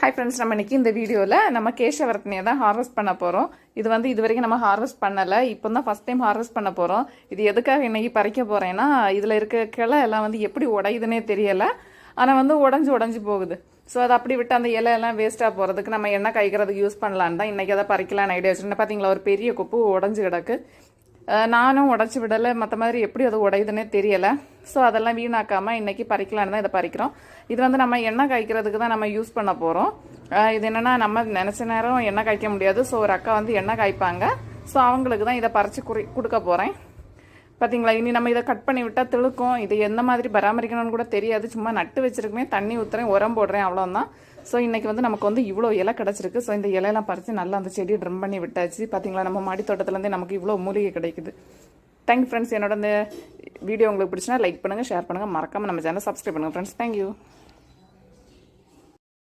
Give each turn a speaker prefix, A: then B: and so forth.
A: Hi friends, நம்ம இன்னைக்கு இந்த வீடியோவில் நம்ம கேசவரத்னியை தான் ஹார்வெஸ்ட் பண்ண போகிறோம். இது வந்து இது வரைக்கும் நம்ம ஹார்வெஸ்ட் பண்ணலை, இப்போ தான் ஃபஸ்ட் டைம் ஹார்வெஸ்ட் பண்ண போகிறோம். இது எதுக்காக இன்னைக்கு பறிக்க போகிறேன்னா, இதில் இருக்க கிளை எல்லாம் வந்து எப்படி உடையுதுன்னே தெரியலை, ஆனால் வந்து உடஞ்சி போகுது. ஸோ அதை அப்படி விட்டு அந்த இலையெல்லாம் வேஸ்ட்டாக போகிறதுக்கு நம்ம எண்ணெய் காய்க்கிறதுக்கு யூஸ் பண்ணலான்னு தான் இன்றைக்கி அதை பறிக்கலான்னு ஐடியா வச்சுருந்தேன். பார்த்தீங்களா, ஒரு பெரிய கொப்பு உடஞ்சி கிடக்கு. நானும் உடச்சி விடலை, மற்ற மாதிரி எப்படி அது உடையுதுன்னே தெரியலை. ஸோ அதெல்லாம் வீணாக்காமல் இன்றைக்கி பறிக்கலான்னு தான் இதை பறிக்கிறோம். இது வந்து நம்ம எண்ணெய் காய்க்கிறதுக்கு தான் நம்ம யூஸ் பண்ண போகிறோம். இது என்னென்னா, நம்ம நினச்ச நேரம் எண்ணெய் காய்க்க முடியாது. ஸோ ஒரு அக்கா வந்து எண்ணெய் காய்ப்பாங்க. ஸோ அவங்களுக்கு தான் இதை பறித்து கொடுக்க போகிறேன். பார்த்தீங்களா, இனி நம்ம இதை கட் பண்ணி விட்டால் திழுக்கும். இது எந்த மாதிரி பராமரிக்கணும்னு கூட தெரியாது. சும்மா நட்டு வச்சிருக்குமே, தண்ணி ஊற்றுறேன், உரம் போடுறேன், அவ்வளோதான். ஸோ இன்றைக்கி வந்து நமக்கு வந்து இவ்வளோ இலை கிடச்சிருக்கு. ஸோ இந்த இலையெல்லாம் பறித்து நல்லா அந்த செடியை ட்ரிம் பண்ணி விட்டாச்சு. பார்த்தீங்களா, நம்ம மாடி தோட்டத்துலேருந்தே நமக்கு இவ்வளோ மூலிகை கிடைக்குது. Thank you friends. என்னோட இந்த வீடியோ உங்களுக்கு பிடிச்சினா லைக் பண்ணுங்கள், ஷேர் பண்ணுங்கள், மறக்காமல் நம்ம சேனல் சப்ஸ்கிரைப் பண்ணுங்கள் ஃப்ரெண்ட்ஸ். தேங்க்யூ.